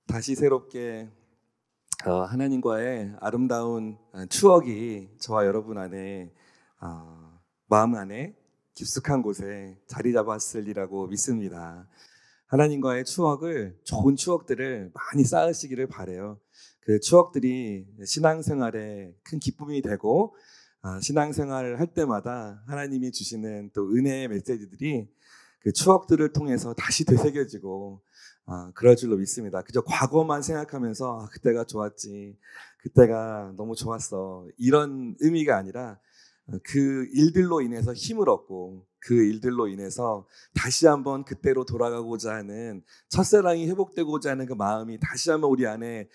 다시 새롭게 하나님과의 아름다운 추억이 저와 여러분 안에 마음 안에 깊숙한 곳에 자리 잡았으리라고 믿습니다. 하나님과의 추억을, 좋은 추억들을 많이 쌓으시기를 바라요. 그 추억들이 신앙생활에 큰 기쁨이 되고 신앙생활을 할 때마다 하나님이 주시는 또 은혜의 메시지들이 그 추억들을 통해서 다시 되새겨지고 그럴 줄로 믿습니다. 그저 과거만 생각하면서 그때가 좋았지, 그때가 너무 좋았어, 이런 의미가 아니라 그 일들로 인해서 힘을 얻고 그 일들로 인해서 다시 한번 그때로 돌아가고자 하는, 첫사랑이 회복되고자 하는 그 마음이 다시 한번 우리 안에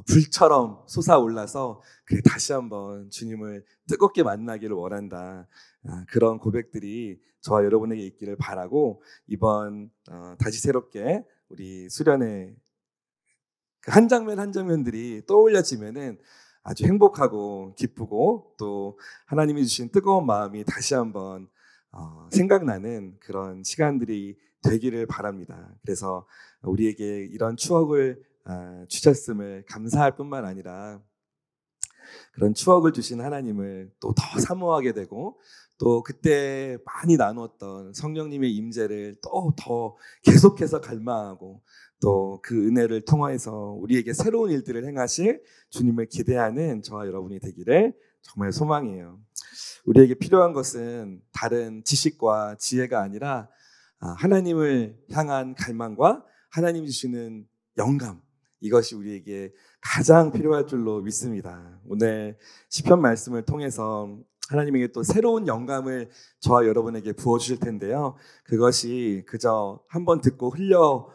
불처럼 솟아올라서 그래 다시 한번 주님을 뜨겁게 만나기를 원한다. 그런 고백들이 저와 여러분에게 있기를 바라고, 이번 다시 새롭게 우리 수련회 한 장면 한 장면들이 떠올려지면은 아주 행복하고 기쁘고 또 하나님이 주신 뜨거운 마음이 다시 한번 생각나는 그런 시간들이 되기를 바랍니다. 그래서 우리에게 이런 추억을 주셨음을 감사할 뿐만 아니라 그런 추억을 주신 하나님을 또 더 사모하게 되고, 또 그때 많이 나누었던 성령님의 임재를 또 더 계속해서 갈망하고, 또 그 은혜를 통하여서 우리에게 새로운 일들을 행하실 주님을 기대하는 저와 여러분이 되기를 정말 소망해요. 우리에게 필요한 것은 다른 지식과 지혜가 아니라 하나님을 향한 갈망과 하나님이 주시는 영감, 이것이 우리에게 가장 필요할 줄로 믿습니다. 오늘 시편 말씀을 통해서 하나님에게 또 새로운 영감을 저와 여러분에게 부어주실 텐데요. 그것이 그저 한번 듣고 흘려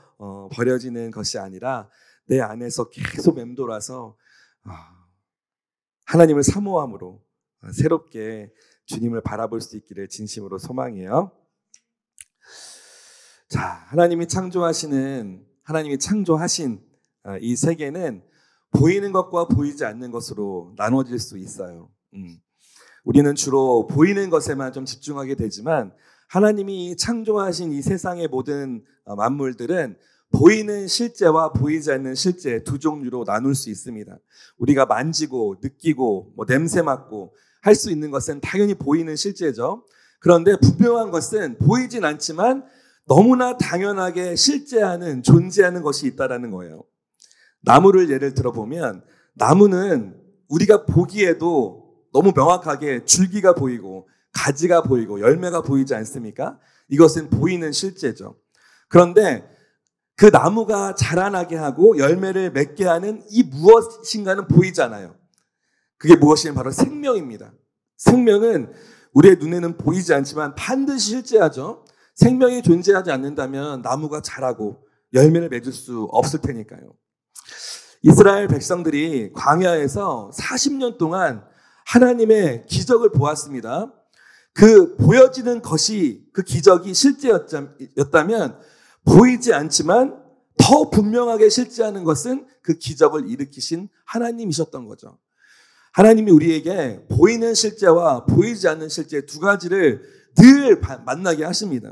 버려지는 것이 아니라 내 안에서 계속 맴돌아서 하나님을 사모함으로 새롭게 주님을 바라볼 수 있기를 진심으로 소망해요. 자, 하나님이 창조하신 이 세계는 보이는 것과 보이지 않는 것으로 나눠질 수 있어요. 우리는 주로 보이는 것에만 좀 집중하게 되지만, 하나님이 창조하신 이 세상의 모든 만물들은 보이는 실제와 보이지 않는 실제 두 종류로 나눌 수 있습니다. 우리가 만지고 느끼고 냄새 맡고 할 수 있는 것은 당연히 보이는 실제죠. 그런데 분명한 것은 보이진 않지만 너무나 당연하게 실제하는, 존재하는 것이 있다라는 거예요. 나무를 예를 들어보면, 나무는 우리가 보기에도 너무 명확하게 줄기가 보이고 가지가 보이고 열매가 보이지 않습니까? 이것은 보이는 실제죠. 그런데 그 나무가 자라나게 하고 열매를 맺게 하는 이 무엇인가는 보이잖아요. 그게 무엇이냐면 바로 생명입니다. 생명은 우리의 눈에는 보이지 않지만 반드시 실제하죠. 생명이 존재하지 않는다면 나무가 자라고 열매를 맺을 수 없을 테니까요. 이스라엘 백성들이 광야에서 40년 동안 하나님의 기적을 보았습니다. 그 보여지는 것이, 그 기적이 실제였다면 보이지 않지만 더 분명하게 실제하는 것은 그 기적을 일으키신 하나님이셨던 거죠. 하나님이 우리에게 보이는 실제와 보이지 않는 실제 두 가지를 늘 만나게 하십니다.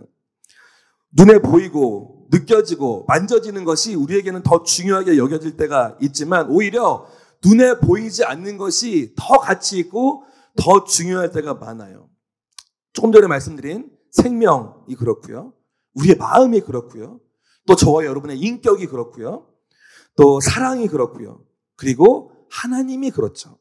눈에 보이고 느껴지고 만져지는 것이 우리에게는 더 중요하게 여겨질 때가 있지만, 오히려 눈에 보이지 않는 것이 더 가치 있고 더 중요할 때가 많아요. 조금 전에 말씀드린 생명이 그렇고요, 우리의 마음이 그렇고요, 또 저와 여러분의 인격이 그렇고요, 또 사랑이 그렇고요, 그리고 하나님이 그렇죠.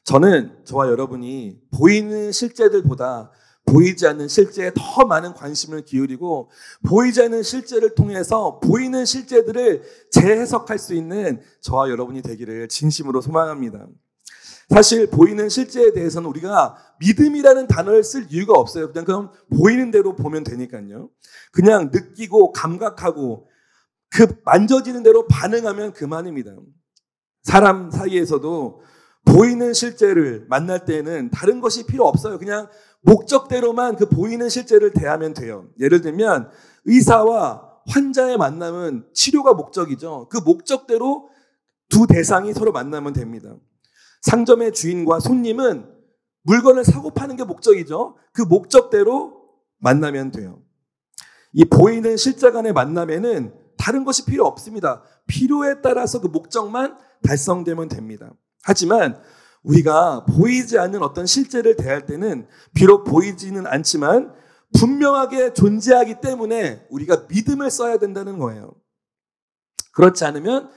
저는 저와 여러분이 보이는 실제들보다 보이지 않는 실제에 더 많은 관심을 기울이고, 보이지 않는 실제를 통해서 보이는 실제들을 재해석할 수 있는 저와 여러분이 되기를 진심으로 소망합니다. 사실 보이는 실제에 대해서는 우리가 믿음이라는 단어를 쓸 이유가 없어요. 그냥 보이는 대로 보면 되니까요. 그냥 느끼고 감각하고 그 만져지는 대로 반응하면 그만입니다. 사람 사이에서도 보이는 실제를 만날 때는 다른 것이 필요 없어요. 그냥 목적대로만 그 보이는 실제를 대하면 돼요. 예를 들면 의사와 환자의 만남은 치료가 목적이죠. 그 목적대로 두 대상이 서로 만나면 됩니다. 상점의 주인과 손님은 물건을 사고 파는 게 목적이죠. 그 목적대로 만나면 돼요. 이 보이는 실제 간의 만남에는 다른 것이 필요 없습니다. 필요에 따라서 그 목적만 달성되면 됩니다. 하지만 우리가 보이지 않는 어떤 실제를 대할 때는 비록 보이지는 않지만 분명하게 존재하기 때문에 우리가 믿음을 써야 된다는 거예요. 그렇지 않으면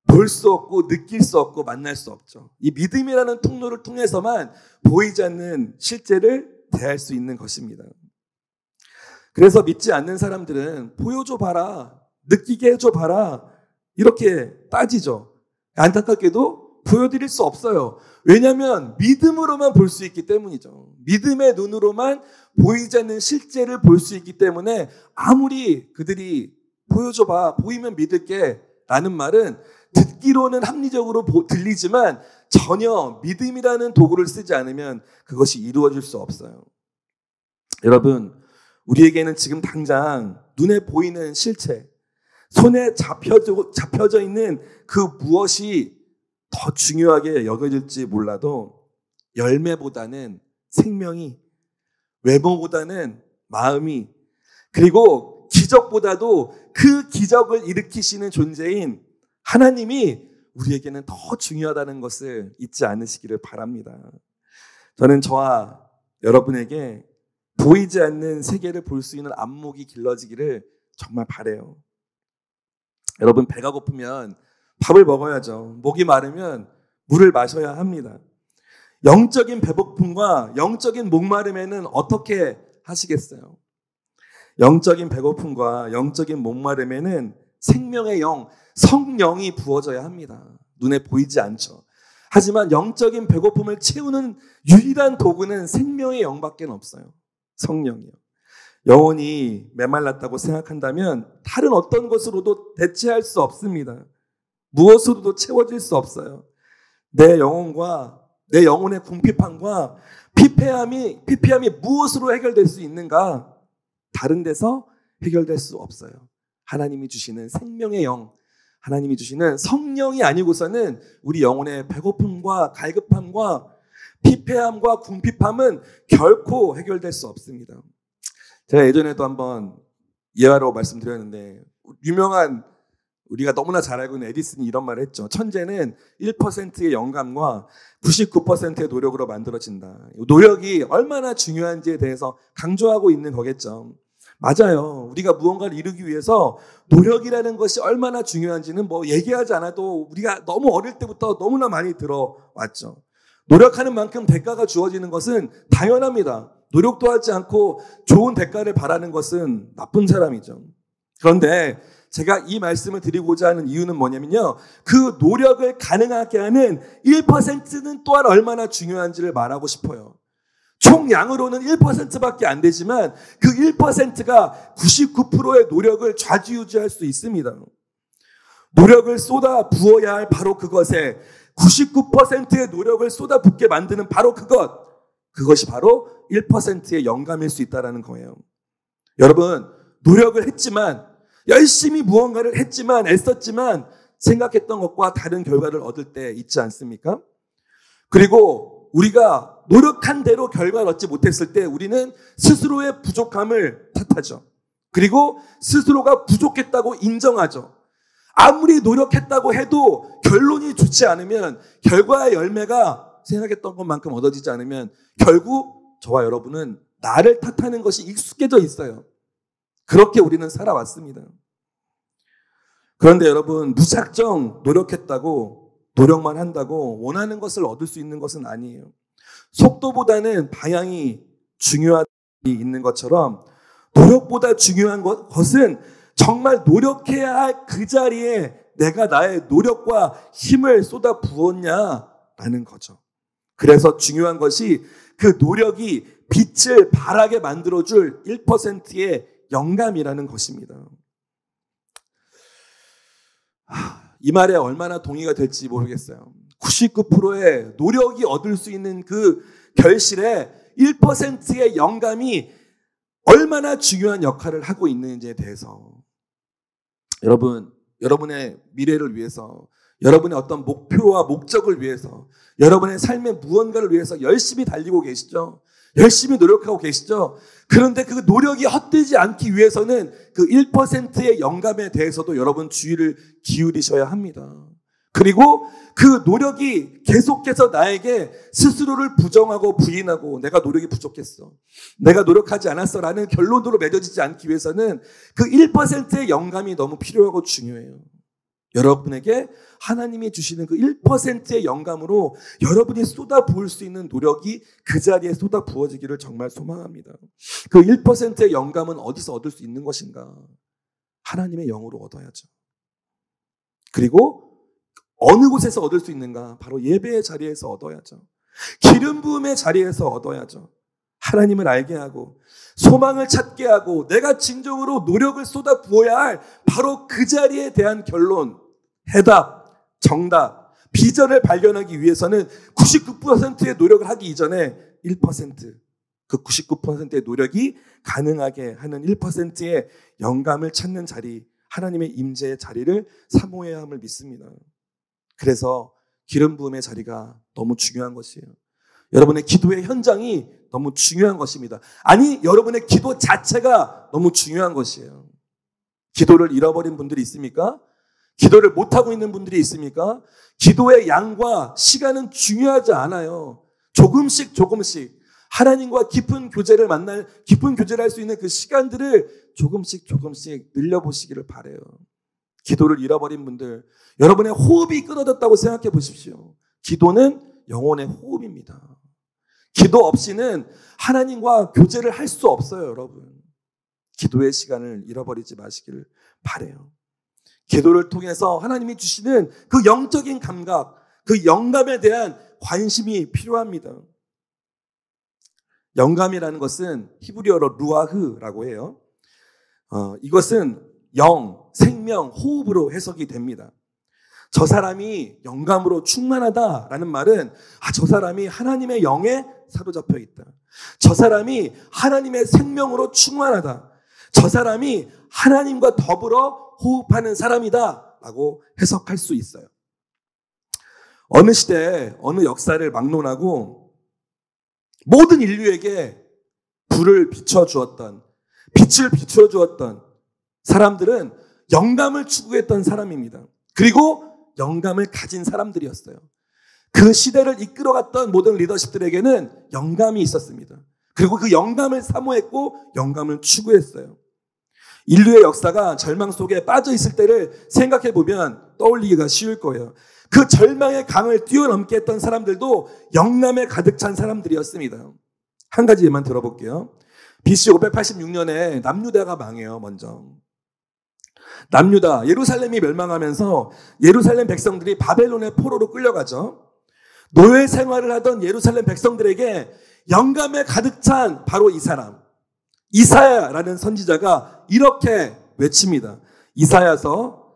볼 수 없고 느낄 수 없고 만날 수 없죠. 이 믿음이라는 통로를 통해서만 보이지 않는 실제를 대할 수 있는 것입니다. 그래서 믿지 않는 사람들은 보여줘 봐라, 느끼게 해줘 봐라 이렇게 따지죠. 안타깝게도 보여드릴 수 없어요. 왜냐하면 믿음으로만 볼 수 있기 때문이죠. 믿음의 눈으로만 보이지 않는 실제를 볼 수 있기 때문에 아무리 그들이 보여줘 봐, 보이면 믿을게 라는 말은 듣기로는 합리적으로 들리지만 전혀 믿음이라는 도구를 쓰지 않으면 그것이 이루어질 수 없어요. 여러분, 우리에게는 지금 당장 눈에 보이는 실체, 손에 잡혀져 있는 그 무엇이 더 중요하게 여겨질지 몰라도 열매보다는 생명이, 외모보다는 마음이, 그리고 기적보다도 그 기적을 일으키시는 존재인 하나님이 우리에게는 더 중요하다는 것을 잊지 않으시기를 바랍니다. 저는 저와 여러분에게 보이지 않는 세계를 볼 수 있는 안목이 길러지기를 정말 바라요. 여러분, 배가 고프면 밥을 먹어야죠. 목이 마르면 물을 마셔야 합니다. 영적인 배고픔과 영적인 목마름에는 어떻게 하시겠어요? 영적인 배고픔과 영적인 목마름에는 생명의 영, 성령이 부어져야 합니다. 눈에 보이지 않죠. 하지만 영적인 배고픔을 채우는 유일한 도구는 생명의 영밖에 없어요. 성령이요. 영혼이 메말랐다고 생각한다면 다른 어떤 것으로도 대체할 수 없습니다. 무엇으로도 채워질 수 없어요. 내 영혼과 내 영혼의 궁핍함과 피폐함이 무엇으로 해결될 수 있는가? 다른 데서 해결될 수 없어요. 하나님이 주시는 생명의 영, 하나님이 주시는 성령이 아니고서는 우리 영혼의 배고픔과 갈급함과 피폐함과 궁핍함은 결코 해결될 수 없습니다. 제가 예전에도 한번 예화로 말씀드렸는데 유명한 우리가 너무나 잘 알고 있는 에디슨이 이런 말을 했죠. 천재는 1%의 영감과 99%의 노력으로 만들어진다. 노력이 얼마나 중요한지에 대해서 강조하고 있는 거겠죠. 맞아요. 우리가 무언가를 이루기 위해서 노력이라는 것이 얼마나 중요한지는 뭐 얘기하지 않아도 우리가 너무 어릴 때부터 너무나 많이 들어왔죠. 노력하는 만큼 대가가 주어지는 것은 당연합니다. 노력도 하지 않고 좋은 대가를 바라는 것은 나쁜 사람이죠. 그런데 제가 이 말씀을 드리고자 하는 이유는 뭐냐면요. 그 노력을 가능하게 하는 1%는 또한 얼마나 중요한지를 말하고 싶어요. 총량으로는 1%밖에 안 되지만 그 1%가 99%의 노력을 좌지우지할 수 있습니다. 노력을 쏟아 부어야 할 바로 그것에 99%의 노력을 쏟아붓게 만드는 바로 그것이 바로 1%의 영감일 수 있다는 거예요. 여러분, 노력을 했지만 열심히 무언가를 했지만 애썼지만 생각했던 것과 다른 결과를 얻을 때 있지 않습니까? 그리고 우리가 노력한 대로 결과를 얻지 못했을 때 우리는 스스로의 부족함을 탓하죠. 그리고 스스로가 부족했다고 인정하죠. 아무리 노력했다고 해도 결론이 좋지 않으면 결과의 열매가 생각했던 것만큼 얻어지지 않으면 결국 저와 여러분은 나를 탓하는 것이 익숙해져 있어요. 그렇게 우리는 살아왔습니다. 그런데 여러분, 무작정 노력했다고, 노력만 한다고 원하는 것을 얻을 수 있는 것은 아니에요. 속도보다는 방향이 중요하게 있는 것처럼 노력보다 중요한 것은 정말 노력해야 할 그 자리에 내가 나의 노력과 힘을 쏟아 부었냐라는 거죠. 그래서 중요한 것이 그 노력이 빛을 바라게 만들어줄 1%의 영감이라는 것입니다. 이 말에 얼마나 동의가 될지 모르겠어요. 99%의 노력이 얻을 수 있는 그 결실에 1%의 영감이 얼마나 중요한 역할을 하고 있는지에 대해서 여러분, 여러분의 미래를 위해서, 여러분의 어떤 목표와 목적을 위해서, 여러분의 삶의 무언가를 위해서 열심히 달리고 계시죠? 열심히 노력하고 계시죠? 그런데 그 노력이 헛되지 않기 위해서는 그 1%의 영감에 대해서도 여러분 주의를 기울이셔야 합니다. 그리고 그 노력이 계속해서 나에게 스스로를 부정하고 부인하고 내가 노력이 부족했어, 내가 노력하지 않았어 라는 결론으로 맺어지지 않기 위해서는 그 1%의 영감이 너무 필요하고 중요해요. 여러분에게 하나님이 주시는 그 1%의 영감으로 여러분이 쏟아 부을 수 있는 노력이 그 자리에 쏟아 부어지기를 정말 소망합니다. 그 1%의 영감은 어디서 얻을 수 있는 것인가? 하나님의 영으로 얻어야죠. 그리고 어느 곳에서 얻을 수 있는가? 바로 예배의 자리에서 얻어야죠. 기름 부음의 자리에서 얻어야죠. 하나님을 알게 하고 소망을 찾게 하고 내가 진정으로 노력을 쏟아 부어야 할 바로 그 자리에 대한 결론, 해답, 정답, 비전을 발견하기 위해서는 99%의 노력을 하기 이전에 1%, 그 99%의 노력이 가능하게 하는 1%의 영감을 찾는 자리, 하나님의 임재의 자리를 사모해야 함을 믿습니다. 그래서 기름 부음의 자리가 너무 중요한 것이에요. 여러분의 기도의 현장이 너무 중요한 것입니다. 아니, 여러분의 기도 자체가 너무 중요한 것이에요. 기도를 잃어버린 분들이 있습니까? 기도를 못하고 있는 분들이 있습니까? 기도의 양과 시간은 중요하지 않아요. 조금씩 하나님과 깊은 교제를 할 수 있는 그 시간들을 조금씩 늘려보시기를 바라요. 기도를 잃어버린 분들, 여러분의 호흡이 끊어졌다고 생각해 보십시오. 기도는 영혼의 호흡입니다. 기도 없이는 하나님과 교제를 할 수 없어요, 여러분. 기도의 시간을 잃어버리지 마시기를 바라요. 기도를 통해서 하나님이 주시는 그 영적인 감각, 그 영감에 대한 관심이 필요합니다. 영감이라는 것은 히브리어로 루아흐라고 해요. 이것은 영, 생명, 호흡으로 해석이 됩니다. 저 사람이 영감으로 충만하다라는 말은 저 사람이 하나님의 영에 사로잡혀 있다. 저 사람이 하나님의 생명으로 충만하다. 저 사람이 하나님과 더불어 호흡하는 사람이다 라고 해석할 수 있어요. 어느 시대, 어느 역사를 막론하고 모든 인류에게 빛을 비춰주었던 사람들은 영감을 추구했던 사람입니다. 그리고 영감을 가진 사람들이었어요. 그 시대를 이끌어갔던 모든 리더십들에게는 영감이 있었습니다. 그리고 그 영감을 사모했고 영감을 추구했어요. 인류의 역사가 절망 속에 빠져 있을 때를 생각해 보면 떠올리기가 쉬울 거예요. 그 절망의 강을 뛰어넘게 했던 사람들도 영감에 가득 찬 사람들이었습니다. 한 가지 예만 들어볼게요. BC 586년에 남유다가 망해요. 먼저 남유다, 예루살렘이 멸망하면서 예루살렘 백성들이 바벨론의 포로로 끌려가죠. 노예 생활을 하던 예루살렘 백성들에게 영감에 가득 찬 바로 이 사람, 이사야라는 선지자가 이렇게 외칩니다. 이사야서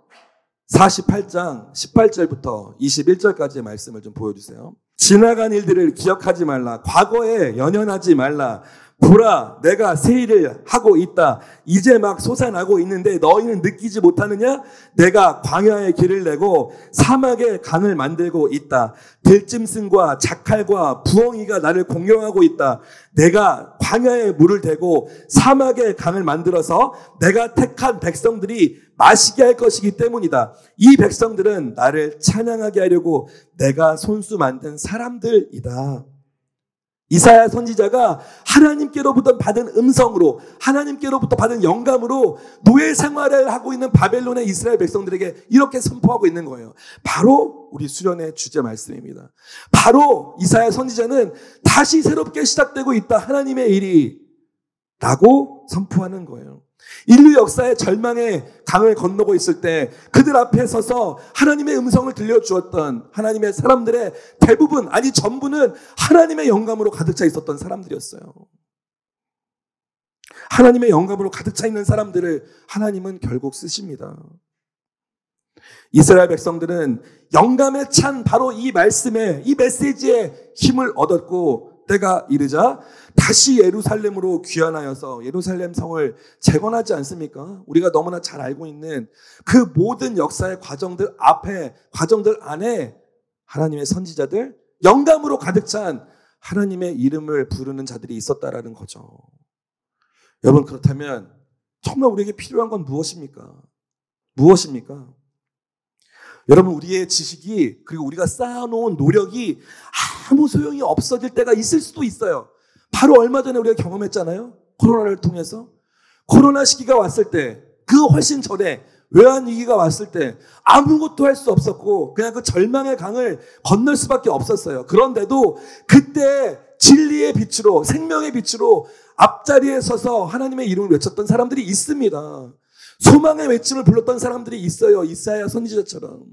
48장 18절부터 21절까지의 말씀을 좀 보여주세요. 지나간 일들을 기억하지 말라. 과거에 연연하지 말라. 보라, 내가 새 일을 하고 있다. 이제 막 솟아나고 있는데 너희는 느끼지 못하느냐? 내가 광야에 길을 내고 사막에 강을 만들고 있다. 들짐승과 자칼과 부엉이가 나를 공경하고 있다. 내가 광야에 물을 대고 사막에 강을 만들어서 내가 택한 백성들이 마시게 할 것이기 때문이다. 이 백성들은 나를 찬양하게 하려고 내가 손수 만든 사람들이다. 이사야 선지자가 하나님께로부터 받은 음성으로, 하나님께로부터 받은 영감으로 노예 생활을 하고 있는 바벨론의 이스라엘 백성들에게 이렇게 선포하고 있는 거예요. 바로 우리 수련의 주제 말씀입니다. 바로 이사야 선지자는 다시 새롭게 시작되고 있다. 하나님의 일이 라고 선포하는 거예요. 인류 역사의 절망의 강을 건너고 있을 때 그들 앞에 서서 하나님의 음성을 들려주었던 하나님의 사람들의 대부분, 아니 전부는 하나님의 영감으로 가득 차 있었던 사람들이었어요. 하나님의 영감으로 가득 차 있는 사람들을 하나님은 결국 쓰십니다. 이스라엘 백성들은 영감에 찬 바로 이 말씀에, 이 메시지에 힘을 얻었고 때가 이르자 다시 예루살렘으로 귀환하여서 예루살렘 성을 재건하지 않습니까? 우리가 너무나 잘 알고 있는 그 모든 역사의 과정들 앞에, 과정들 안에 하나님의 선지자들, 영감으로 가득 찬 하나님의 이름을 부르는 자들이 있었다라는 거죠. 여러분, 그렇다면 정말 우리에게 필요한 건 무엇입니까? 무엇입니까? 여러분, 우리의 지식이 그리고 우리가 쌓아놓은 노력이 아무 소용이 없어질 때가 있을 수도 있어요. 바로 얼마 전에 우리가 경험했잖아요. 코로나를 통해서. 코로나 시기가 왔을 때, 그 훨씬 전에 외환위기가 왔을 때 아무것도 할 수 없었고 그냥 그 절망의 강을 건널 수밖에 없었어요. 그런데도 그때 진리의 빛으로, 생명의 빛으로 앞자리에 서서 하나님의 이름을 외쳤던 사람들이 있습니다. 소망의 외침을 불렀던 사람들이 있어요. 이사야 선지자처럼.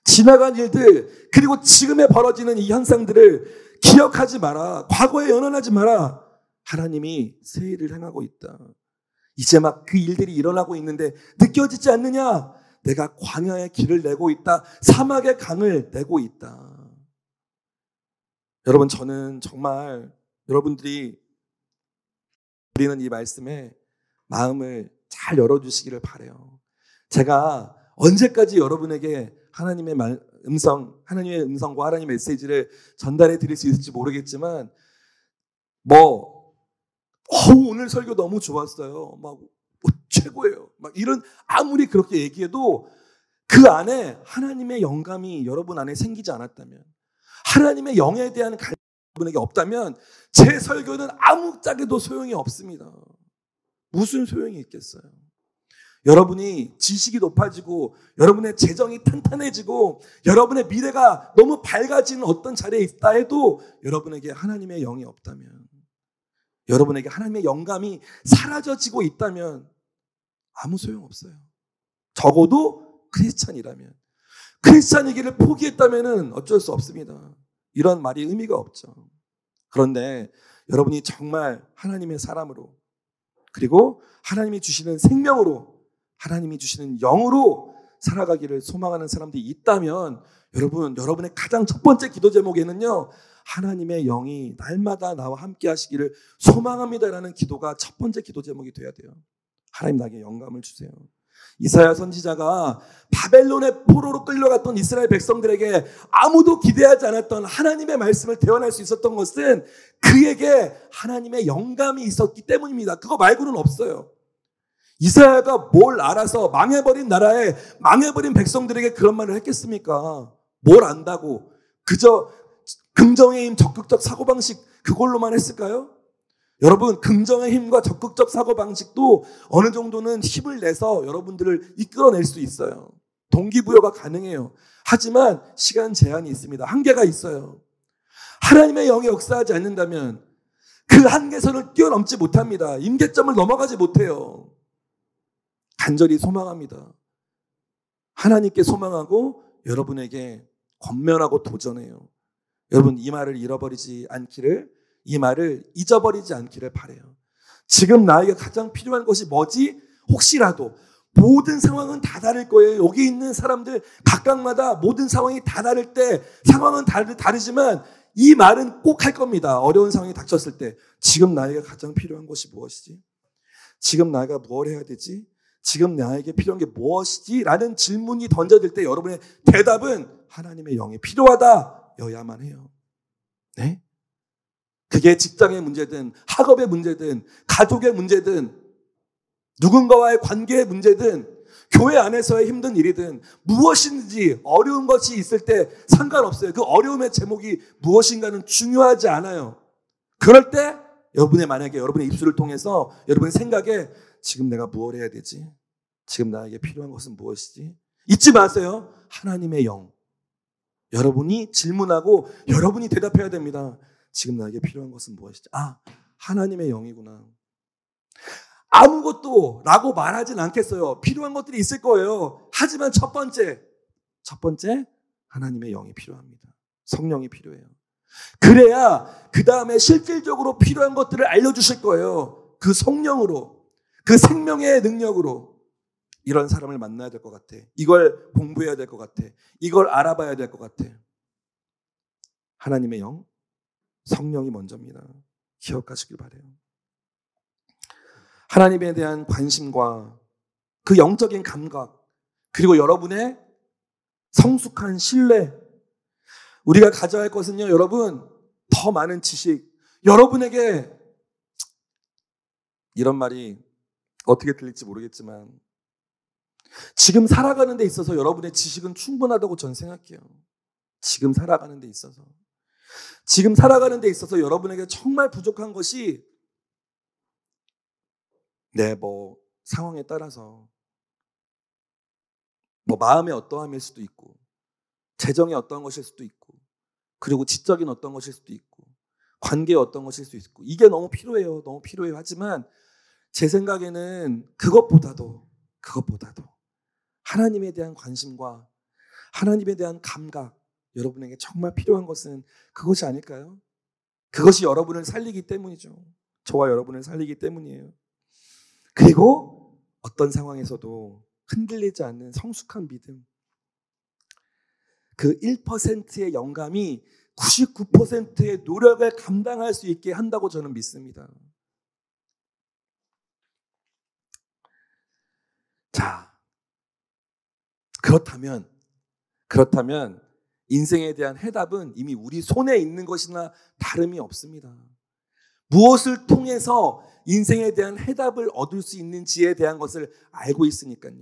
지나간 일들, 그리고 지금에 벌어지는 이 현상들을 기억하지 마라. 과거에 연연하지 마라. 하나님이 새 일을 행하고 있다. 이제 막 그 일들이 일어나고 있는데 느껴지지 않느냐? 내가 광야의 길을 내고 있다. 사막의 강을 내고 있다. 여러분, 저는 정말 여러분들이 드리는 이 말씀에 마음을 잘 열어주시기를 바라요. 제가 언제까지 여러분에게 하나님의 하나님의 음성과 하나님의 메시지를 전달해 드릴 수 있을지 모르겠지만, 오늘 설교 너무 좋았어요. 최고예요. 이런, 아무리 그렇게 얘기해도 그 안에 하나님의 영감이 여러분 안에 생기지 않았다면, 하나님의 영에 대한 갈증이 여러분에게 없다면 제 설교는 아무짝에도 소용이 없습니다. 무슨 소용이 있겠어요? 여러분이 지식이 높아지고 여러분의 재정이 탄탄해지고 여러분의 미래가 너무 밝아지는 어떤 자리에 있다 해도 여러분에게 하나님의 영이 없다면, 여러분에게 하나님의 영감이 사라져지고 있다면 아무 소용없어요. 적어도 크리스찬이라면. 크리스찬이기를 포기했다면 어쩔 수 없습니다. 이런 말이 의미가 없죠. 그런데 여러분이 정말 하나님의 사람으로, 그리고 하나님이 주시는 생명으로, 하나님이 주시는 영으로 살아가기를 소망하는 사람들이 있다면 여러분의 가장 첫 번째 기도 제목에는요, 하나님의 영이 날마다 나와 함께 하시기를 소망합니다라는 기도가 첫 번째 기도 제목이 돼야 돼요. 하나님, 나에게 영감을 주세요. 이사야 선지자가 바벨론의 포로로 끌려갔던 이스라엘 백성들에게 아무도 기대하지 않았던 하나님의 말씀을 대언할 수 있었던 것은 그에게 하나님의 영감이 있었기 때문입니다. 그거 말고는 없어요. 이사야가 뭘 알아서 망해버린 나라에 망해버린 백성들에게 그런 말을 했겠습니까? 뭘 안다고. 그저 긍정의 힘, 적극적 사고방식, 그걸로만 했을까요? 여러분, 긍정의 힘과 적극적 사고방식도 어느 정도는 힘을 내서 여러분들을 이끌어낼 수 있어요. 동기부여가 가능해요. 하지만 시간 제한이 있습니다. 한계가 있어요. 하나님의 영이 역사하지 않는다면 그 한계선을 뛰어넘지 못합니다. 임계점을 넘어가지 못해요. 간절히 소망합니다. 하나님께 소망하고 여러분에게 권면하고 도전해요. 여러분, 이 말을 잃어버리지 않기를, 이 말을 잊어버리지 않기를 바라요. 지금 나에게 가장 필요한 것이 뭐지? 혹시라도 모든 상황은 다 다를 거예요. 여기 있는 사람들 각각마다 모든 상황이 다 다를 때 상황은 다르지만 이 말은 꼭 할 겁니다. 어려운 상황이 닥쳤을 때 지금 나에게 가장 필요한 것이 무엇이지? 지금 나가 뭘 해야 되지? 지금 나에게 필요한 게 무엇이지? 라는 질문이 던져질 때 여러분의 대답은 하나님의 영이 필요하다여야만 해요. 네? 그게 직장의 문제든 학업의 문제든 가족의 문제든 누군가와의 관계의 문제든 교회 안에서의 힘든 일이든 무엇인지 어려운 것이 있을 때 상관없어요. 그 어려움의 제목이 무엇인가는 중요하지 않아요. 그럴 때 만약에 여러분의 입술을 통해서 여러분의 생각에 지금 내가 무엇을 해야 되지? 지금 나에게 필요한 것은 무엇이지? 잊지 마세요. 하나님의 영. 여러분이 질문하고 여러분이 대답해야 됩니다. 지금 나에게 필요한 것은 무엇이지? 하나님의 영이구나. 아무것도 라고 말하진 않겠어요. 필요한 것들이 있을 거예요. 하지만 첫 번째 하나님의 영이 필요합니다. 성령이 필요해요. 그래야 그 다음에 실질적으로 필요한 것들을 알려주실 거예요. 그 성령으로, 그 생명의 능력으로. 이런 사람을 만나야 될 것 같아. 이걸 공부해야 될 것 같아. 이걸 알아봐야 될 것 같아. 하나님의 영, 성령이 먼저입니다. 기억하시길 바라요. 하나님에 대한 관심과 그 영적인 감각, 그리고 여러분의 성숙한 신뢰, 우리가 가져야 할 것은요, 여러분, 더 많은 지식, 여러분에게 이런 말이 어떻게 들릴지 모르겠지만 지금 살아가는 데 있어서 여러분의 지식은 충분하다고 저는 생각해요. 지금 살아가는 데 있어서. 지금 살아가는 데 있어서 여러분에게 정말 부족한 것이 상황에 따라서 마음의 어떠함일 수도 있고 재정의 어떠한 것일 수도 있고 그리고 지적인 어떤 것일 수도 있고 관계의 어떤 것일 수도 있고 이게 너무 필요해요. 너무 필요해요. 하지만 제 생각에는 그것보다도 하나님에 대한 관심과 하나님에 대한 감각, 여러분에게 정말 필요한 것은 그것이 아닐까요? 그것이 여러분을 살리기 때문이죠. 저와 여러분을 살리기 때문이에요. 그리고 어떤 상황에서도 흔들리지 않는 성숙한 믿음. 그 1%의 영감이 99%의 노력을 감당할 수 있게 한다고 저는 믿습니다. 자, 그렇다면 인생에 대한 해답은 이미 우리 손에 있는 것이나 다름이 없습니다. 무엇을 통해서 인생에 대한 해답을 얻을 수 있는지에 대한 것을 알고 있으니까요.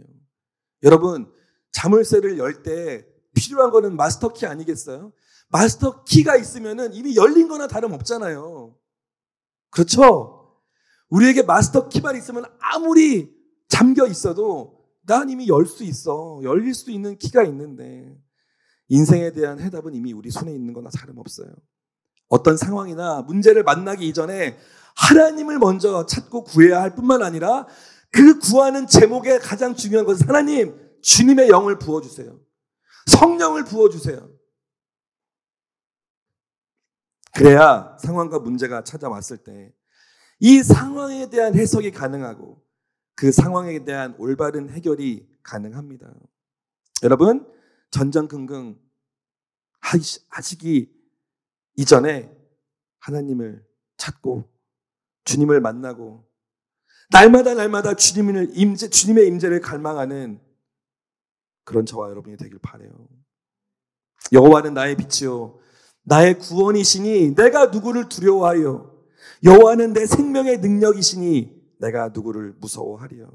여러분, 자물쇠를 열 때 필요한 거는 마스터키 아니겠어요? 마스터키가 있으면 이미 열린 거나 다름없잖아요. 그렇죠? 우리에게 마스터키만 있으면 아무리 잠겨 있어도 난 이미 열 수 있어. 열릴 수 있는 키가 있는데 인생에 대한 해답은 이미 우리 손에 있는 거나 다름없어요. 어떤 상황이나 문제를 만나기 이전에 하나님을 먼저 찾고 구해야 할 뿐만 아니라 그 구하는 제목의 가장 중요한 것은 하나님, 주님의 영을 부어주세요. 성령을 부어주세요. 그래야 상황과 문제가 찾아왔을 때 이 상황에 대한 해석이 가능하고 그 상황에 대한 올바른 해결이 가능합니다. 여러분, 전전긍긍 하시기 이전에 하나님을 찾고 주님을 만나고 날마다 주님의 임재를 갈망하는 그런 저와 여러분이 되길 바라요. 여호와는 나의 빛이요 나의 구원이시니 내가 누구를 두려워하리요. 여호와는 내 생명의 능력이시니 내가 누구를 무서워하리요.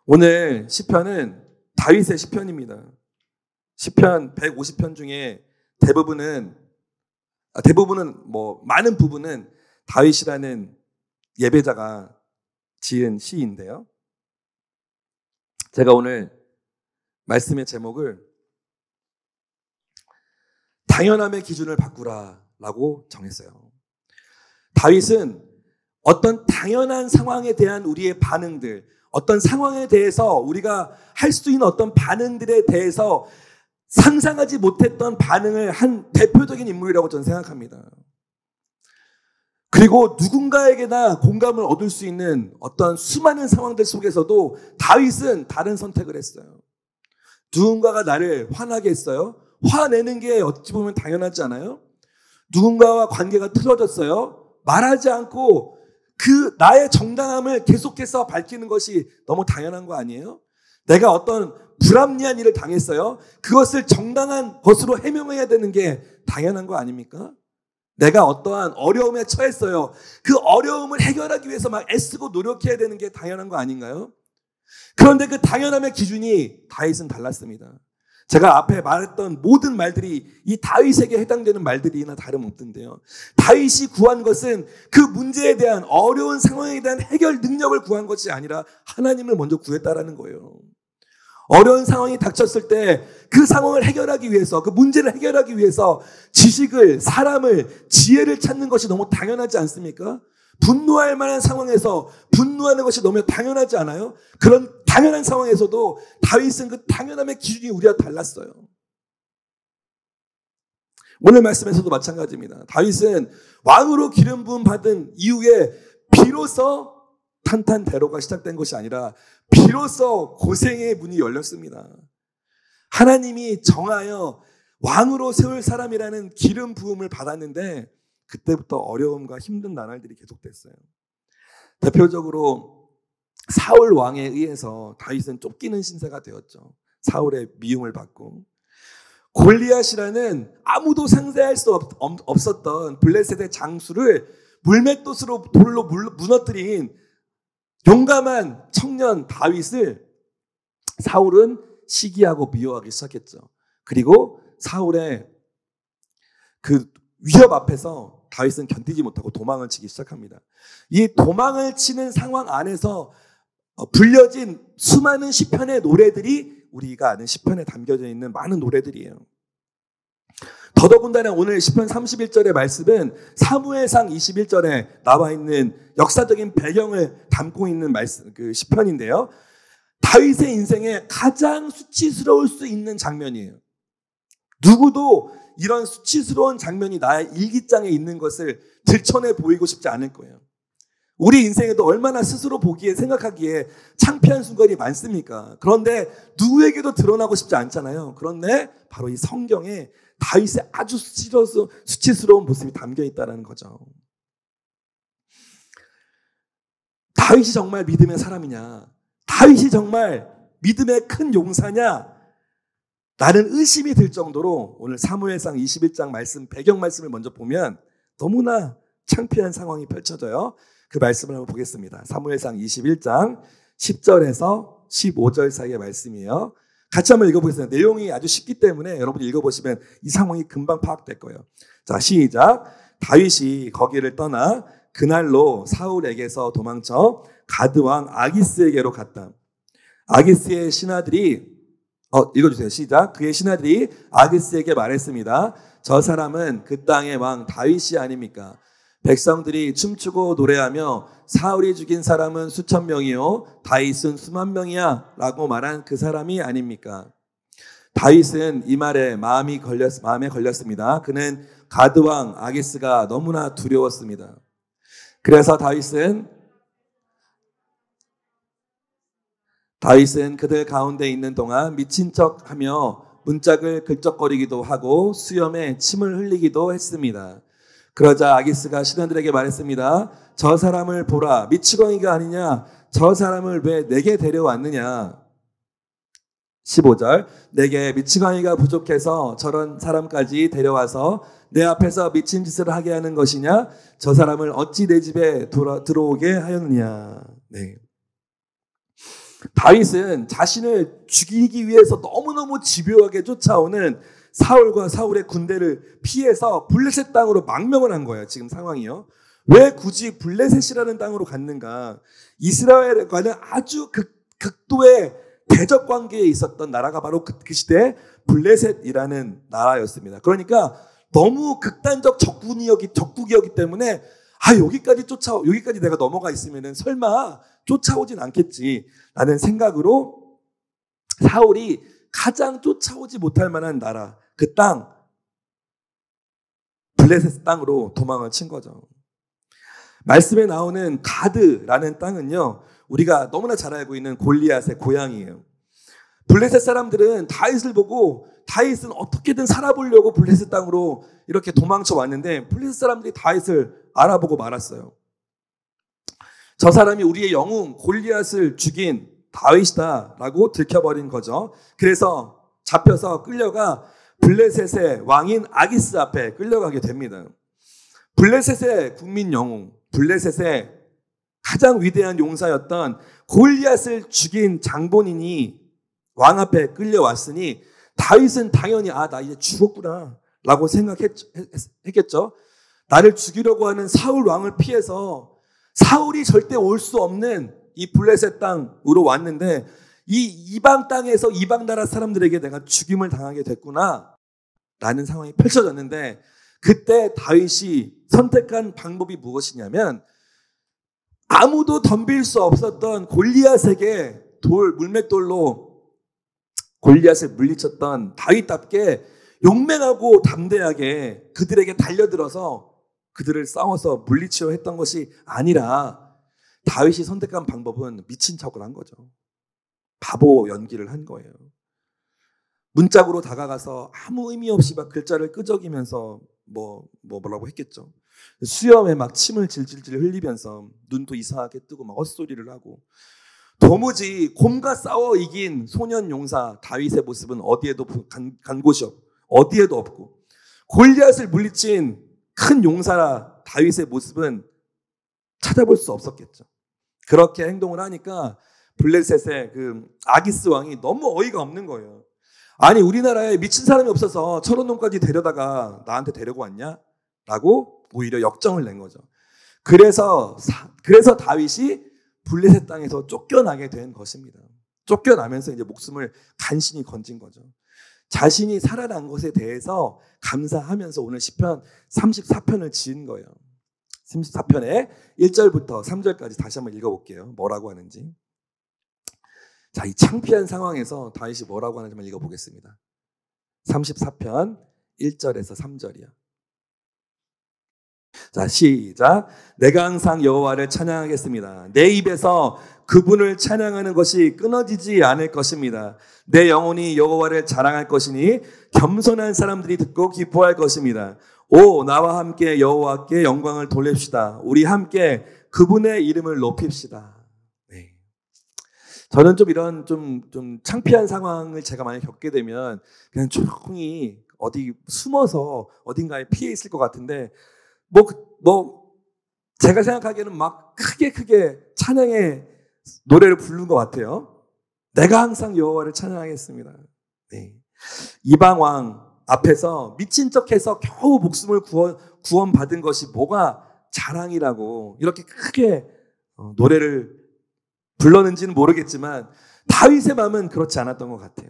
오늘 시편은 다윗의 시편입니다. 시편 150편 중에 많은 부분은 다윗이라는 예배자가 지은 시인데요. 제가 오늘 말씀의 제목을 당연함의 기준을 바꾸라라고 정했어요. 다윗은 어떤 당연한 상황에 대한 우리의 반응들, 어떤 상황에 대해서 우리가 할 수 있는 어떤 반응들에 대해서 상상하지 못했던 반응을 한 대표적인 인물이라고 저는 생각합니다. 그리고 누군가에게나 공감을 얻을 수 있는 어떤 수많은 상황들 속에서도 다윗은 다른 선택을 했어요. 누군가가 나를 화나게 했어요. 화내는 게 어찌 보면 당연하지 않아요? 누군가와 관계가 틀어졌어요. 말하지 않고 그 나의 정당함을 계속해서 밝히는 것이 너무 당연한 거 아니에요? 내가 어떤 불합리한 일을 당했어요. 그것을 정당한 것으로 해명해야 되는 게 당연한 거 아닙니까? 내가 어떠한 어려움에 처했어요. 그 어려움을 해결하기 위해서 막 애쓰고 노력해야 되는 게 당연한 거 아닌가요? 그런데 그 당연함의 기준이 다윗은 달랐습니다. 제가 앞에 말했던 모든 말들이 이 다윗에게 해당되는 말들이나 다름없던데요. 다윗이 구한 것은 그 문제에 대한 어려운 상황에 대한 해결 능력을 구한 것이 아니라 하나님을 먼저 구했다라는 거예요. 어려운 상황이 닥쳤을 때 그 상황을 해결하기 위해서, 그 문제를 해결하기 위해서 지식을, 사람을, 지혜를 찾는 것이 너무 당연하지 않습니까? 분노할 만한 상황에서 분노하는 것이 너무 당연하지 않아요? 그런 당연한 상황에서도 다윗은 그 당연함의 기준이 우리와 달랐어요. 오늘 말씀에서도 마찬가지입니다. 다윗은 왕으로 기름 부음 받은 이후에 비로소 탄탄대로가 시작된 것이 아니라 비로소 고생의 문이 열렸습니다. 하나님이 정하여 왕으로 세울 사람이라는 기름 부음을 받았는데 그때부터 어려움과 힘든 나날들이 계속됐어요. 대표적으로 사울 왕에 의해서 다윗은 쫓기는 신세가 되었죠. 사울의 미움을 받고 골리앗이라는 아무도 상대할 수 없었던 블레셋의 장수를 물맷돌로 돌로 무너뜨린 용감한 청년 다윗을 사울은 시기하고 미워하기 시작했죠. 그리고 사울의 그 위협 앞에서 다윗은 견디지 못하고 도망을 치기 시작합니다. 이 도망을 치는 상황 안에서 불려진 수많은 시편의 노래들이 우리가 아는 시편에 담겨져 있는 많은 노래들이에요. 더더군다나 오늘 시편 31절의 말씀은 사무엘상 21절에 나와 있는 역사적인 배경을 담고 있는 말씀, 그 시편인데요. 다윗의 인생에 가장 수치스러울 수 있는 장면이에요. 누구도 이런 수치스러운 장면이 나의 일기장에 있는 것을 들춰내 보이고 싶지 않을 거예요. 우리 인생에도 얼마나 스스로 보기에 생각하기에 창피한 순간이 많습니까? 그런데 누구에게도 드러나고 싶지 않잖아요. 그런데 바로 이 성경에 다윗의 아주 수치스러운 모습이 담겨 있다는 거죠. 다윗이 정말 믿음의 사람이냐? 다윗이 정말 믿음의 큰 용사냐? 나는 의심이 들 정도로 오늘 사무엘상 21장 말씀, 배경 말씀을 먼저 보면 너무나 창피한 상황이 펼쳐져요. 그 말씀을 한번 보겠습니다. 사무엘상 21장 10절에서 15절 사이의 말씀이에요. 같이 한번 읽어보겠습니다. 내용이 아주 쉽기 때문에 여러분이 읽어보시면 이 상황이 금방 파악될 거예요. 자, 시작. 다윗이 거기를 떠나 그날로 사울에게서 도망쳐 가드왕 아기스에게로 갔다. 아기스의 신하들이 읽어주세요. 시작. 그의 신하들이 아기스에게 말했습니다. 저 사람은 그 땅의 왕 다윗이 아닙니까? 백성들이 춤추고 노래하며 사울이 죽인 사람은 수천 명이요 다윗은 수만 명이야 라고 말한 그 사람이 아닙니까? 다윗은 이 말에 마음에 걸렸습니다. 그는 가드왕 아기스가 너무나 두려웠습니다. 그래서 다윗은 그들 가운데 있는 동안 미친 척하며 문짝을 긁적거리기도 하고 수염에 침을 흘리기도 했습니다. 그러자 아기스가 신하들에게 말했습니다. 저 사람을 보라. 미치광이가 아니냐? 저 사람을 왜 내게 데려왔느냐? 15절. 내게 미치광이가 부족해서 저런 사람까지 데려와서 내 앞에서 미친 짓을 하게 하는 것이냐? 저 사람을 어찌 내 집에 들어오게 하였느냐? 네. 다윗은 자신을 죽이기 위해서 너무너무 집요하게 쫓아오는 사울과 사울의 군대를 피해서 블레셋 땅으로 망명을 한 거예요. 지금 상황이요. 왜 굳이 블레셋이라는 땅으로 갔는가? 이스라엘과는 아주 극도의 대적 관계에 있었던 나라가 바로 그 시대 블레셋이라는 나라였습니다. 그러니까 너무 극단적 적국이었기 때문에 여기까지 내가 넘어가 있으면은 설마 쫓아오진 않겠지라는 생각으로 사울이 가장 쫓아오지 못할 만한 나라, 그 땅, 블레셋 땅으로 도망을 친 거죠. 말씀에 나오는 가드라는 땅은요, 우리가 너무나 잘 알고 있는 골리앗의 고향이에요. 블레셋 사람들은 다윗을 보고 다윗은 어떻게든 살아보려고 블레셋 땅으로 이렇게 도망쳐 왔는데 블레셋 사람들이 다윗을 알아보고 말았어요. 저 사람이 우리의 영웅 골리앗을 죽인 다윗이다라고 들켜버린 거죠. 그래서 잡혀서 끌려가 블레셋의 왕인 아기스 앞에 끌려가게 됩니다. 블레셋의 국민 영웅, 블레셋의 가장 위대한 용사였던 골리앗을 죽인 장본인이 왕 앞에 끌려왔으니 다윗은 당연히 나 이제 죽었구나 라고 생각했겠죠. 나를 죽이려고 하는 사울 왕을 피해서 사울이 절대 올 수 없는 이 블레셋 땅으로 왔는데 이 이방 땅에서 이방 나라 사람들에게 내가 죽임을 당하게 됐구나 라는 상황이 펼쳐졌는데, 그때 다윗이 선택한 방법이 무엇이냐면 아무도 덤빌 수 없었던 골리앗에게 물맷돌로 골리앗을 물리쳤던 다윗답게 용맹하고 담대하게 그들에게 달려들어서 그들을 싸워서 물리치려 했던 것이 아니라 다윗이 선택한 방법은 미친 척을 한 거죠. 바보 연기를 한 거예요. 문짝으로 다가가서 아무 의미 없이 막 글자를 끄적이면서 뭐라고 했겠죠. 수염에 막 침을 질질질 흘리면서 눈도 이상하게 뜨고 막 헛소리를 하고, 도무지 곰과 싸워 이긴 소년 용사 다윗의 모습은 어디에도 간 곳이 어디에도 없고 골리앗을 물리친 큰 용사 다윗의 모습은 찾아볼 수 없었겠죠. 그렇게 행동을 하니까 블레셋의 그 아기스 왕이 너무 어이가 없는 거예요. 아니 우리나라에 미친 사람이 없어서 저런 놈까지 데려다가 나한테 데리고 왔냐? 라고 오히려 역정을 낸 거죠. 그래서 다윗이 블레셋 땅에서 쫓겨나게 된 것입니다. 쫓겨나면서 이제 목숨을 간신히 건진 거죠. 자신이 살아난 것에 대해서 감사하면서 오늘 시편 34편을 지은 거예요. 34편의 1절부터 3절까지 다시 한번 읽어볼게요. 뭐라고 하는지. 자, 이 창피한 상황에서 다윗이 뭐라고 하는지 한번 읽어보겠습니다. 34편 1절에서 3절이요. 자, 시작. 내가 항상 여호와를 찬양하겠습니다. 내 입에서 그분을 찬양하는 것이 끊어지지 않을 것입니다. 내 영혼이 여호와를 자랑할 것이니 겸손한 사람들이 듣고 기뻐할 것입니다. 오, 나와 함께 여호와께 영광을 돌립시다. 우리 함께 그분의 이름을 높입시다. 네. 저는 좀 이런 좀 창피한 상황을 제가 만약 겪게 되면 그냥 조용히 어디 숨어서 어딘가에 피해 있을 것 같은데 제가 생각하기에는 막 크게 찬양의 노래를 부른 것 같아요. 내가 항상 여호와를 찬양하겠습니다. 네. 이방 왕 앞에서 미친 척해서 겨우 목숨을 구원받은 것이 뭐가 자랑이라고 이렇게 크게 노래를 불렀는지는 모르겠지만 다윗의 마음은 그렇지 않았던 것 같아요.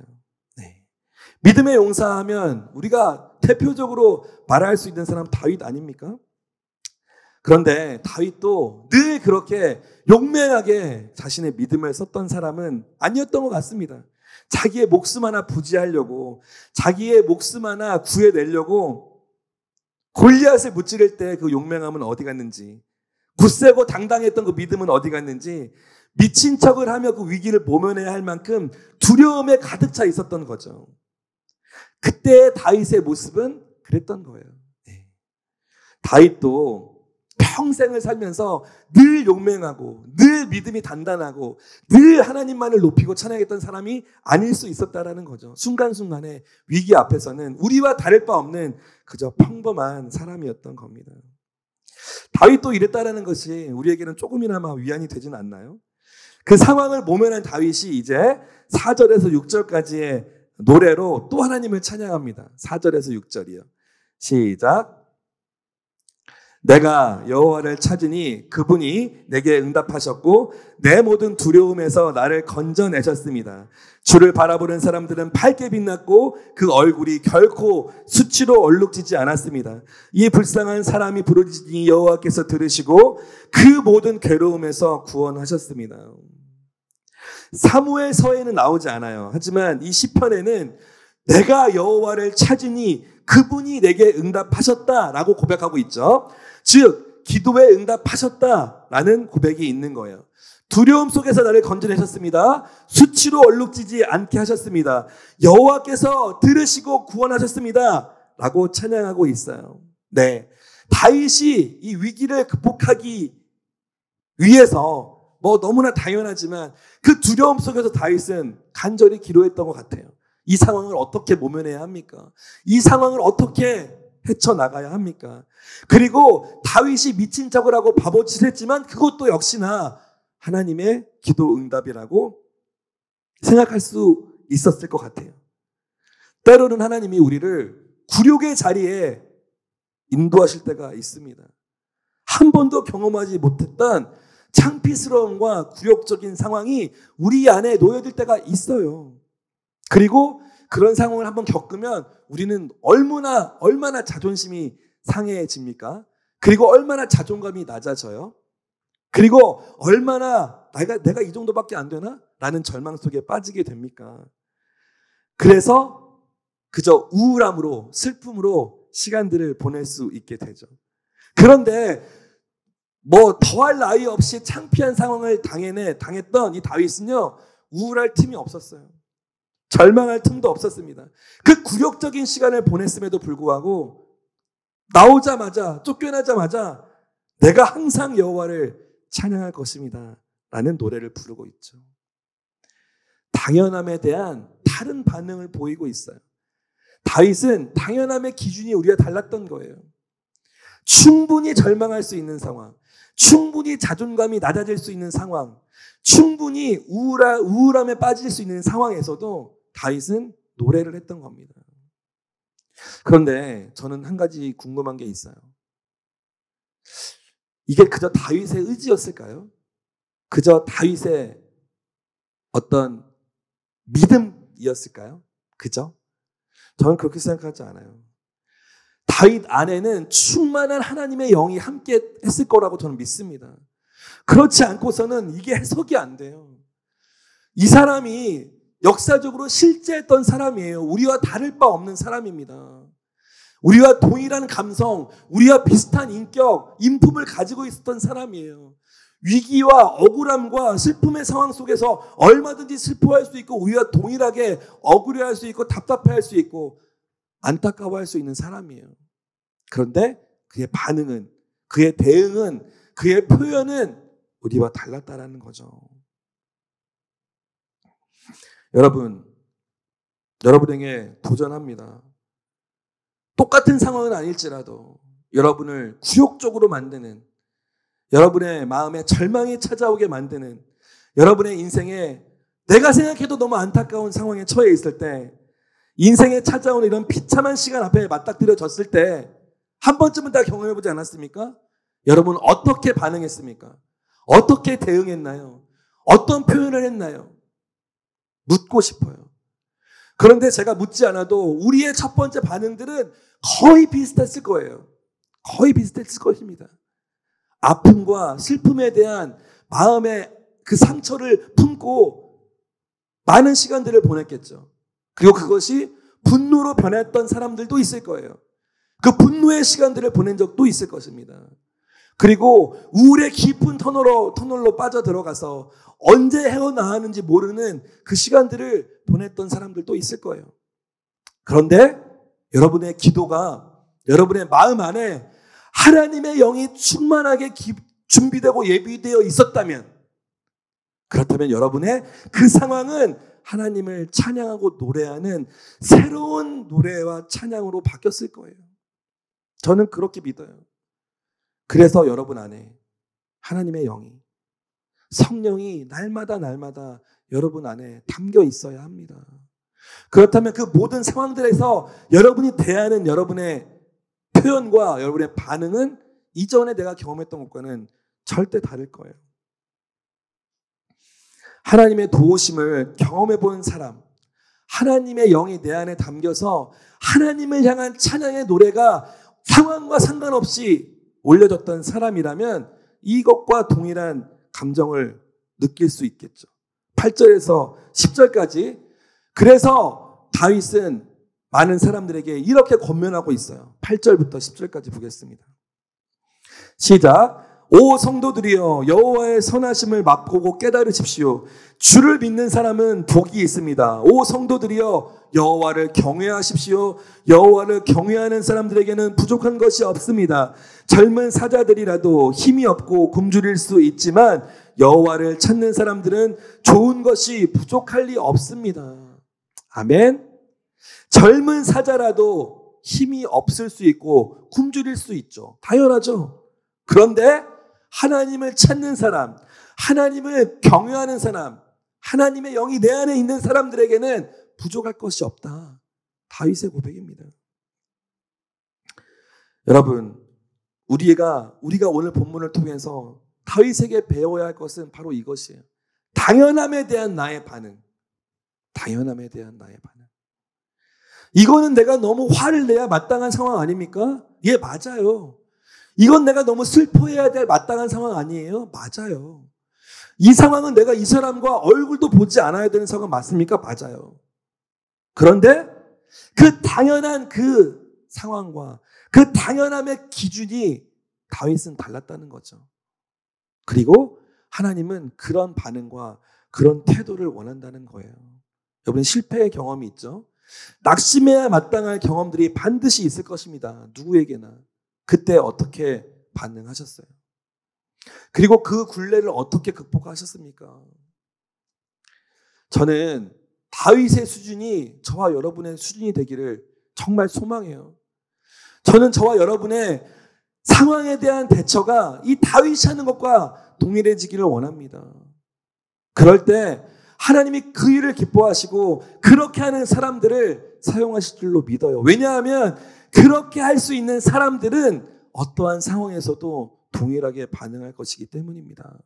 네. 믿음의 용사하면 우리가 대표적으로 말할 수 있는 사람 다윗 아닙니까? 그런데 다윗도 늘 그렇게 용맹하게 자신의 믿음을 썼던 사람은 아니었던 것 같습니다. 자기의 목숨 하나 부지하려고, 자기의 목숨 하나 구해내려고 골리앗을 무찌를 때 그 용맹함은 어디 갔는지, 굳세고 당당했던 그 믿음은 어디 갔는지, 미친 척을 하며 그 위기를 모면해야 할 만큼 두려움에 가득 차 있었던 거죠. 그때의 다윗의 모습은 그랬던 거예요. 네. 다윗도 평생을 살면서 늘 용맹하고 늘 믿음이 단단하고 늘 하나님만을 높이고 찬양했던 사람이 아닐 수 있었다라는 거죠. 순간순간의 위기 앞에서는 우리와 다를 바 없는 그저 평범한 사람이었던 겁니다. 다윗도 이랬다라는 것이 우리에게는 조금이나마 위안이 되진 않나요? 그 상황을 모면한 다윗이 이제 4절에서 6절까지의 노래로 또 하나님을 찬양합니다. 4절에서 6절이요. 시작. 내가 여호와를 찾으니 그분이 내게 응답하셨고 내 모든 두려움에서 나를 건져내셨습니다. 주를 바라보는 사람들은 밝게 빛났고 그 얼굴이 결코 수치로 얼룩지지 않았습니다. 이 불쌍한 사람이 부르짖으니 여호와께서 들으시고 그 모든 괴로움에서 구원하셨습니다. 사무엘서에는 나오지 않아요. 하지만 이 시편에는 내가 여호와를 찾으니 그분이 내게 응답하셨다라고 고백하고 있죠. 즉 기도에 응답하셨다라는 고백이 있는 거예요. 두려움 속에서 나를 건져내셨습니다. 수치로 얼룩지지 않게 하셨습니다. 여호와께서 들으시고 구원하셨습니다. 라고 찬양하고 있어요. 네, 다윗이 이 위기를 극복하기 위해서 너무나 당연하지만 그 두려움 속에서 다윗은 간절히 기도했던 것 같아요. 이 상황을 어떻게 모면해야 합니까? 이 상황을 어떻게 헤쳐나가야 합니까? 그리고 다윗이 미친 척을 하고 바보짓을 했지만 그것도 역시나 하나님의 기도 응답이라고 생각할 수 있었을 것 같아요. 때로는 하나님이 우리를 굴욕의 자리에 인도하실 때가 있습니다. 한 번도 경험하지 못했던 창피스러움과 굴욕적인 상황이 우리 안에 놓여질 때가 있어요. 그리고 그런 상황을 한번 겪으면 우리는 얼마나 자존심이 상해집니까? 그리고 얼마나 자존감이 낮아져요? 그리고 얼마나 내가 이 정도밖에 안 되나? 라는 절망 속에 빠지게 됩니까? 그래서 그저 우울함으로 슬픔으로 시간들을 보낼 수 있게 되죠. 그런데 더할 나위 없이 창피한 상황을 당했던 이 다윗은요, 우울할 틈이 없었어요. 절망할 틈도 없었습니다. 그 굴욕적인 시간을 보냈음에도 불구하고 쫓겨나자마자 내가 항상 여호와를 찬양할 것입니다 라는 노래를 부르고 있죠. 당연함에 대한 다른 반응을 보이고 있어요. 다윗은 당연함의 기준이 우리가 달랐던 거예요. 충분히 절망할 수 있는 상황, 충분히 자존감이 낮아질 수 있는 상황, 충분히 우울함에 빠질 수 있는 상황에서도 다윗은 노래를 했던 겁니다. 그런데 저는 한 가지 궁금한 게 있어요. 이게 그저 다윗의 의지였을까요? 그저 다윗의 어떤 믿음이었을까요? 그저? 저는 그렇게 생각하지 않아요. 다윗 안에는 충만한 하나님의 영이 함께 했을 거라고 저는 믿습니다. 그렇지 않고서는 이게 해석이 안 돼요. 이 사람이 역사적으로 실제했던 사람이에요. 우리와 다를 바 없는 사람입니다. 우리와 동일한 감성, 우리와 비슷한 인격, 인품을 가지고 있었던 사람이에요. 위기와 억울함과 슬픔의 상황 속에서 얼마든지 슬퍼할 수 있고 우리와 동일하게 억울해할 수 있고 답답해할 수 있고 안타까워할 수 있는 사람이에요. 그런데 그의 반응은, 그의 대응은, 그의 표현은 우리와 달랐다라는 거죠. 여러분에게 도전합니다. 똑같은 상황은 아닐지라도 여러분을 굴욕적으로 만드는, 여러분의 마음에 절망이 찾아오게 만드는, 여러분의 인생에 내가 생각해도 너무 안타까운 상황에 처해 있을 때, 인생에 찾아오는 이런 비참한 시간 앞에 맞닥뜨려졌을 때 한 번쯤은 다 경험해보지 않았습니까? 여러분 어떻게 반응했습니까? 어떻게 대응했나요? 어떤 표현을 했나요? 묻고 싶어요. 그런데 제가 묻지 않아도 우리의 첫 번째 반응들은 거의 비슷했을 거예요. 거의 비슷했을 것입니다. 아픔과 슬픔에 대한 마음의 그 상처를 품고 많은 시간들을 보냈겠죠. 그리고 그것이 분노로 변했던 사람들도 있을 거예요. 그 분노의 시간들을 보낸 적도 있을 것입니다. 그리고 우울의 깊은 터널로 빠져들어가서 언제 헤어나왔는지 모르는 그 시간들을 보냈던 사람들도 있을 거예요. 그런데 여러분의 기도가, 여러분의 마음 안에 하나님의 영이 충만하게 준비되고 예비되어 있었다면, 그렇다면 여러분의 그 상황은 하나님을 찬양하고 노래하는 새로운 노래와 찬양으로 바뀌었을 거예요. 저는 그렇게 믿어요. 그래서 여러분 안에 하나님의 영이, 성령이 날마다 여러분 안에 담겨 있어야 합니다. 그렇다면 그 모든 상황들에서 여러분이 대하는 여러분의 표현과 여러분의 반응은 이전에 내가 경험했던 것과는 절대 다를 거예요. 하나님의 도우심을 경험해 본 사람, 하나님의 영이 내 안에 담겨서 하나님을 향한 찬양의 노래가 상황과 상관없이 올려졌던 사람이라면 이것과 동일한 감정을 느낄 수 있겠죠. 8절에서 10절까지. 그래서 다윗은 많은 사람들에게 이렇게 권면하고 있어요. 8절부터 10절까지 보겠습니다. 시작. 오 성도들이여, 여호와의 선하심을 맛보고 깨달으십시오. 주를 믿는 사람은 복이 있습니다. 오 성도들이여, 여호와를 경외하십시오. 여호와를 경외하는 사람들에게는 부족한 것이 없습니다. 젊은 사자들이라도 힘이 없고 굶주릴 수 있지만 여호와를 찾는 사람들은 좋은 것이 부족할 리 없습니다. 아멘. 젊은 사자라도 힘이 없을 수 있고 굶주릴 수 있죠. 당연하죠. 그런데 하나님을 찾는 사람, 하나님을 경외하는 사람, 하나님의 영이 내 안에 있는 사람들에게는 부족할 것이 없다. 다윗의 고백입니다. 여러분, 우리가 오늘 본문을 통해서 다윗에게 배워야 할 것은 바로 이것이에요. 당연함에 대한 나의 반응. 당연함에 대한 나의 반응. 이거는 내가 너무 화를 내야 마땅한 상황 아닙니까? 예, 맞아요. 이건 내가 너무 슬퍼해야 될 마땅한 상황 아니에요? 맞아요. 이 상황은 내가 이 사람과 얼굴도 보지 않아야 되는 상황 맞습니까? 맞아요. 그런데 그 당연한 그 상황과 그 당연함의 기준이 다윗은 달랐다는 거죠. 그리고 하나님은 그런 반응과 그런 태도를 원한다는 거예요. 여러분, 실패의 경험이 있죠? 낙심해야 마땅할 경험들이 반드시 있을 것입니다. 누구에게나. 그때 어떻게 반응하셨어요? 그리고 그 굴레를 어떻게 극복하셨습니까? 저는 다윗의 수준이 저와 여러분의 수준이 되기를 정말 소망해요. 저는 저와 여러분의 상황에 대한 대처가 이 다윗이 하는 것과 동일해지기를 원합니다. 그럴 때 하나님이 그 일을 기뻐하시고 그렇게 하는 사람들을 사용하실 줄로 믿어요. 왜냐하면 그렇게 할 수 있는 사람들은 어떠한 상황에서도 동일하게 반응할 것이기 때문입니다.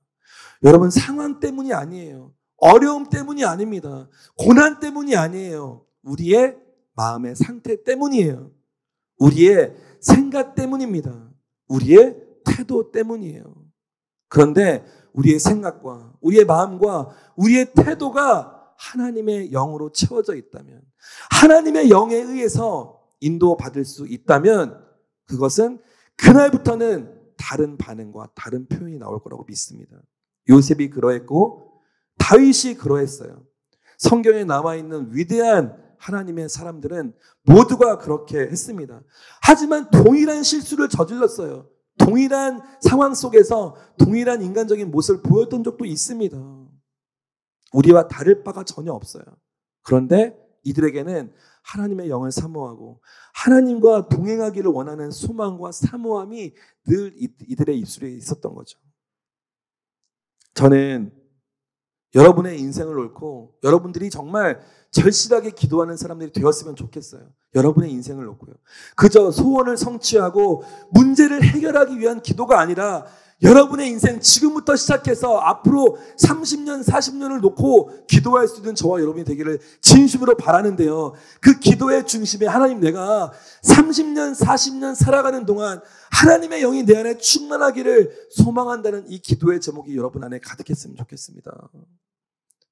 여러분, 상황 때문이 아니에요. 어려움 때문이 아닙니다. 고난 때문이 아니에요. 우리의 마음의 상태 때문이에요. 우리의 생각 때문입니다. 우리의 태도 때문이에요. 그런데 우리의 생각과 우리의 마음과 우리의 태도가 하나님의 영으로 채워져 있다면, 하나님의 영에 의해서 인도받을 수 있다면 그것은 그날부터는 다른 반응과 다른 표현이 나올 거라고 믿습니다. 요셉이 그러했고 다윗이 그러했어요. 성경에 남아있는 위대한 하나님의 사람들은 모두가 그렇게 했습니다. 하지만 동일한 실수를 저질렀어요. 동일한 상황 속에서 동일한 인간적인 모습을 보였던 적도 있습니다. 우리와 다를 바가 전혀 없어요. 그런데 이들에게는 하나님의 영을 사모하고 하나님과 동행하기를 원하는 소망과 사모함이 늘 이들의 입술에 있었던 거죠. 저는 여러분의 인생을 놓고 여러분들이 정말 절실하게 기도하는 사람들이 되었으면 좋겠어요. 여러분의 인생을 놓고요. 그저 소원을 성취하고 문제를 해결하기 위한 기도가 아니라 여러분의 인생 지금부터 시작해서 앞으로 30년, 40년을 놓고 기도할 수 있는 저와 여러분이 되기를 진심으로 바라는데요. 그 기도의 중심에 하나님, 내가 30년, 40년 살아가는 동안 하나님의 영이 내 안에 충만하기를 소망한다는 이 기도의 제목이 여러분 안에 가득했으면 좋겠습니다.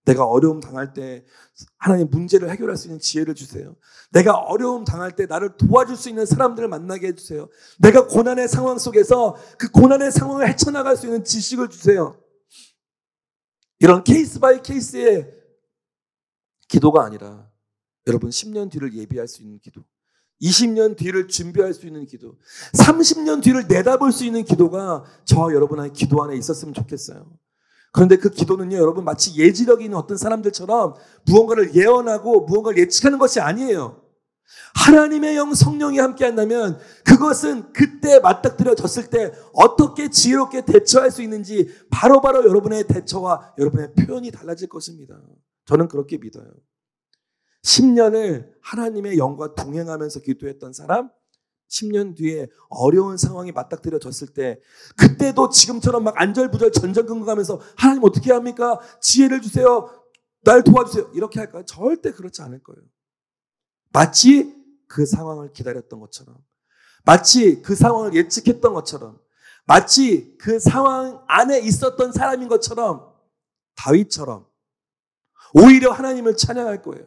내가 어려움 당할 때 하나님 문제를 해결할 수 있는 지혜를 주세요. 내가 어려움 당할 때 나를 도와줄 수 있는 사람들을 만나게 해주세요. 내가 고난의 상황 속에서 그 고난의 상황을 헤쳐나갈 수 있는 지식을 주세요. 이런 케이스 바이 케이스의 기도가 아니라 여러분 10년 뒤를 예비할 수 있는 기도, 20년 뒤를 준비할 수 있는 기도, 30년 뒤를 내다볼 수 있는 기도가 저와 여러분의 기도 안에 있었으면 좋겠어요. 그런데 그 기도는요, 여러분, 마치 예지력이 있는 어떤 사람들처럼 무언가를 예언하고 무언가를 예측하는 것이 아니에요. 하나님의 영 성령이 함께 한다면 그것은 그때 맞닥뜨려졌을 때 어떻게 지혜롭게 대처할 수 있는지 바로바로 여러분의 대처와 여러분의 표현이 달라질 것입니다. 저는 그렇게 믿어요. 10년을 하나님의 영과 동행하면서 기도했던 사람, 10년 뒤에 어려운 상황이 맞닥뜨려졌을 때 그때도 지금처럼 막 안절부절 전전긍긍하면서 하나님 어떻게 합니까? 지혜를 주세요. 날 도와주세요. 이렇게 할까요? 절대 그렇지 않을 거예요. 마치 그 상황을 기다렸던 것처럼, 마치 그 상황을 예측했던 것처럼, 마치 그 상황 안에 있었던 사람인 것처럼 다윗처럼 오히려 하나님을 찬양할 거예요.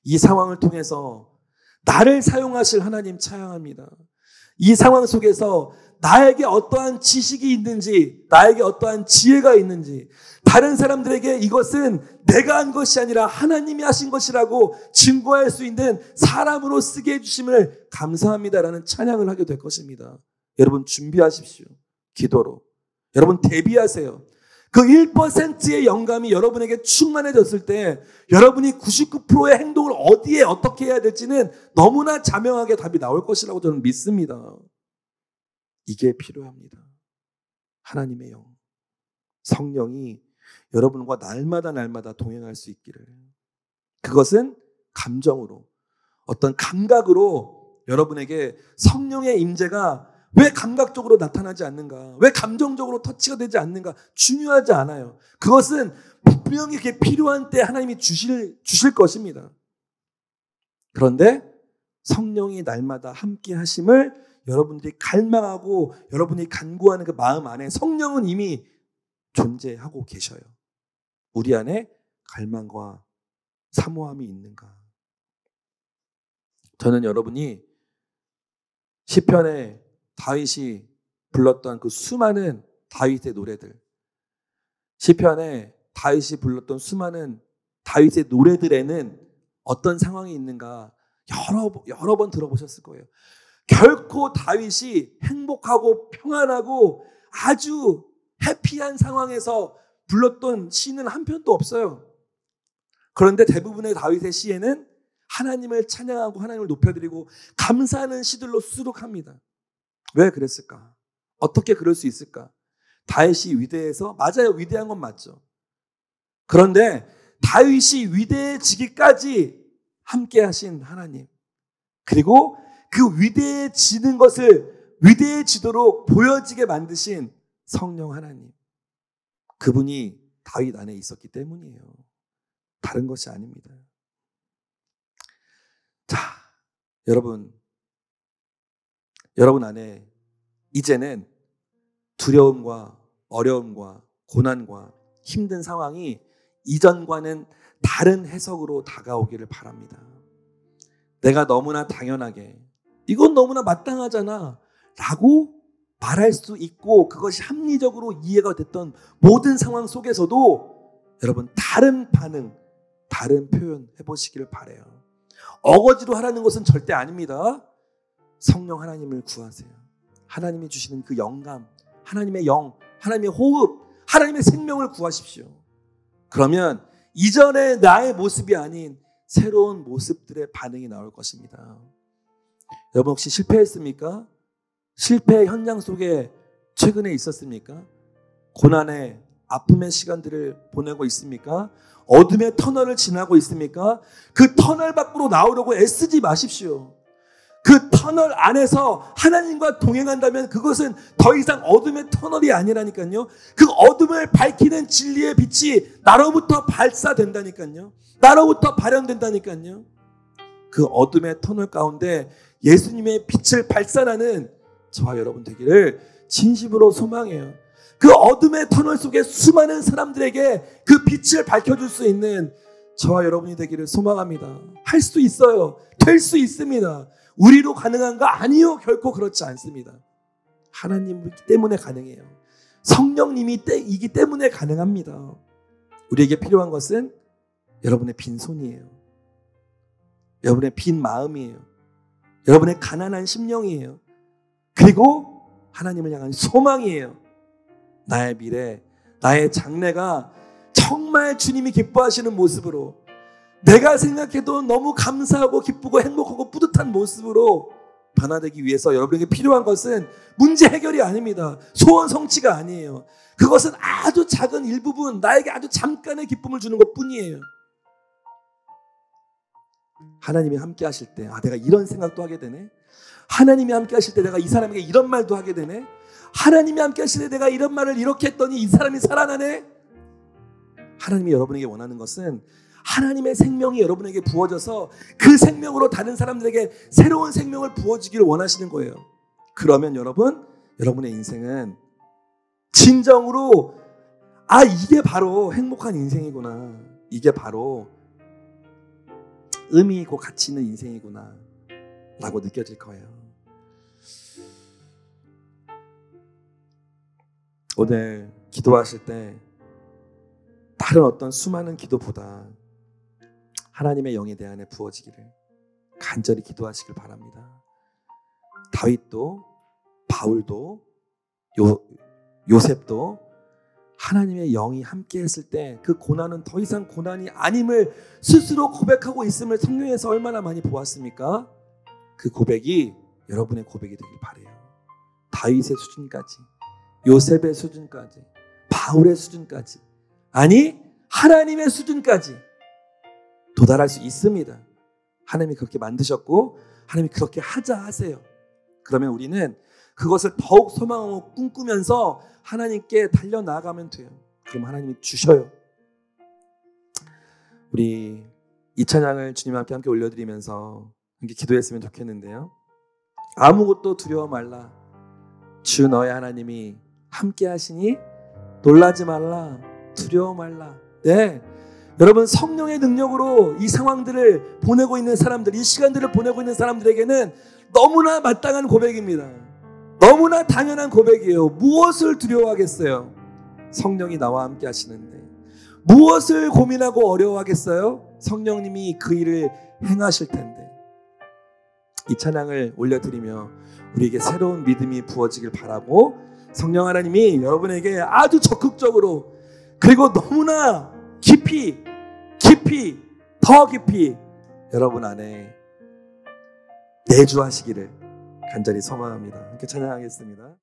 이 상황을 통해서 나를 사용하실 하나님 찬양합니다. 이 상황 속에서 나에게 어떠한 지식이 있는지, 나에게 어떠한 지혜가 있는지, 다른 사람들에게 이것은 내가 한 것이 아니라 하나님이 하신 것이라고 증거할 수 있는 사람으로 쓰게 해주심을 감사합니다라는 찬양을 하게 될 것입니다. 여러분 준비하십시오. 기도로. 여러분 대비하세요. 그 1%의 영감이 여러분에게 충만해졌을 때 여러분이 99%의 행동을 어디에 어떻게 해야 될지는 너무나 자명하게 답이 나올 것이라고 저는 믿습니다. 이게 필요합니다. 하나님의 영, 성령이 여러분과 날마다 동행할 수 있기를. 그것은 감정으로, 어떤 감각으로 여러분에게 성령의 임재가 왜 감각적으로 나타나지 않는가? 왜 감정적으로 터치가 되지 않는가? 중요하지 않아요. 그것은 분명히 그게 필요한 때 하나님이 주실 것입니다. 그런데 성령이 날마다 함께 하심을 여러분들이 갈망하고 여러분이 간구하는 그 마음 안에 성령은 이미 존재하고 계셔요. 우리 안에 갈망과 사모함이 있는가? 저는 여러분이 시편에 다윗이 불렀던 그 수많은 다윗의 노래들, 시편에 다윗이 불렀던 수많은 다윗의 노래들에는 어떤 상황이 있는가 여러 번 들어보셨을 거예요. 결코 다윗이 행복하고 평안하고 아주 해피한 상황에서 불렀던 시는 한 편도 없어요. 그런데 대부분의 다윗의 시에는 하나님을 찬양하고 하나님을 높여드리고 감사하는 시들로 수록합니다. 왜 그랬을까? 어떻게 그럴 수 있을까? 다윗이 위대해서? 맞아요. 위대한 건 맞죠. 그런데 다윗이 위대해지기까지 함께 하신 하나님, 그리고 그 위대해지는 것을 위대해지도록 보여지게 만드신 성령 하나님, 그분이 다윗 안에 있었기 때문이에요. 다른 것이 아닙니다. 자, 여러분 안에 이제는 두려움과 어려움과 고난과 힘든 상황이 이전과는 다른 해석으로 다가오기를 바랍니다. 내가 너무나 당연하게 이건 너무나 마땅하잖아 라고 말할 수 있고 그것이 합리적으로 이해가 됐던 모든 상황 속에서도 여러분 다른 반응, 다른 표현 해보시기를 바라요. 어거지로 하라는 것은 절대 아닙니다. 성령 하나님을 구하세요. 하나님이 주시는 그 영감, 하나님의 영, 하나님의 호흡, 하나님의 생명을 구하십시오. 그러면 이전의 나의 모습이 아닌 새로운 모습들의 반응이 나올 것입니다. 여러분 혹시 실패했습니까? 실패의 현장 속에 최근에 있었습니까? 고난의 아픔의 시간들을 보내고 있습니까? 어둠의 터널을 지나고 있습니까? 그 터널 밖으로 나오려고 애쓰지 마십시오. 그 터널 안에서 하나님과 동행한다면 그것은 더 이상 어둠의 터널이 아니라니까요. 그 어둠을 밝히는 진리의 빛이 나로부터 발사된다니까요. 나로부터 발현된다니까요. 그 어둠의 터널 가운데 예수님의 빛을 발산하는 저와 여러분 되기를 진심으로 소망해요. 그 어둠의 터널 속에 수많은 사람들에게 그 빛을 밝혀줄 수 있는 저와 여러분이 되기를 소망합니다. 할 수 있어요. 될 수 있습니다. 우리로 가능한가? 아니요. 결코 그렇지 않습니다. 하나님 때문에 가능해요. 성령님이 이기 때문에 가능합니다. 우리에게 필요한 것은 여러분의 빈손이에요. 여러분의 빈 마음이에요. 여러분의 가난한 심령이에요. 그리고 하나님을 향한 소망이에요. 나의 미래, 나의 장래가 정말 주님이 기뻐하시는 모습으로, 내가 생각해도 너무 감사하고 기쁘고 행복하고 뿌듯한 모습으로 변화되기 위해서 여러분에게 필요한 것은 문제 해결이 아닙니다. 소원 성취가 아니에요. 그것은 아주 작은 일부분, 나에게 아주 잠깐의 기쁨을 주는 것뿐이에요. 하나님이 함께 하실 때 내가 이런 생각도 하게 되네. 하나님이 함께 하실 때 내가 이 사람에게 이런 말도 하게 되네. 하나님이 함께 하실 때 내가 이런 말을 이렇게 했더니 이 사람이 살아나네. 하나님이 여러분에게 원하는 것은 하나님의 생명이 여러분에게 부어져서 그 생명으로 다른 사람들에게 새로운 생명을 부어주기를 원하시는 거예요. 그러면 여러분의 인생은 진정으로 이게 바로 행복한 인생이구나. 이게 바로 의미 있고 가치 있는 인생이구나 라고 느껴질 거예요. 오늘 기도하실 때 다른 어떤 수많은 기도보다 하나님의 영이 내 안에 부어지기를 간절히 기도하시길 바랍니다. 다윗도 바울도 요셉도 하나님의 영이 함께 했을 때 그 고난은 더 이상 고난이 아님을 스스로 고백하고 있음을 성경에서 얼마나 많이 보았습니까? 그 고백이 여러분의 고백이 되길 바라요. 다윗의 수준까지, 요셉의 수준까지, 바울의 수준까지, 아니 하나님의 수준까지 도달할 수 있습니다. 하나님이 그렇게 만드셨고 하나님이 그렇게 하자 하세요. 그러면 우리는 그것을 더욱 소망하고 꿈꾸면서 하나님께 달려나가면 돼요. 그럼 하나님이 주셔요. 우리 이 찬양을 주님 앞에 함께 올려드리면서 함께 기도했으면 좋겠는데요. 아무것도 두려워 말라. 주 너의 하나님이 함께 하시니 놀라지 말라. 두려워 말라. 네, 여러분 성령의 능력으로 이 상황들을 보내고 있는 사람들, 이 시간들을 보내고 있는 사람들에게는 너무나 마땅한 고백입니다. 너무나 당연한 고백이에요. 무엇을 두려워하겠어요? 성령이 나와 함께 하시는데. 무엇을 고민하고 어려워하겠어요? 성령님이 그 일을 행하실 텐데. 이 찬양을 올려드리며 우리에게 새로운 믿음이 부어지길 바라고, 성령 하나님이 여러분에게 아주 적극적으로 그리고 너무나 깊이 더 깊이 여러분 안에 내주하시기를 간절히 소망합니다. 함께 찬양하겠습니다.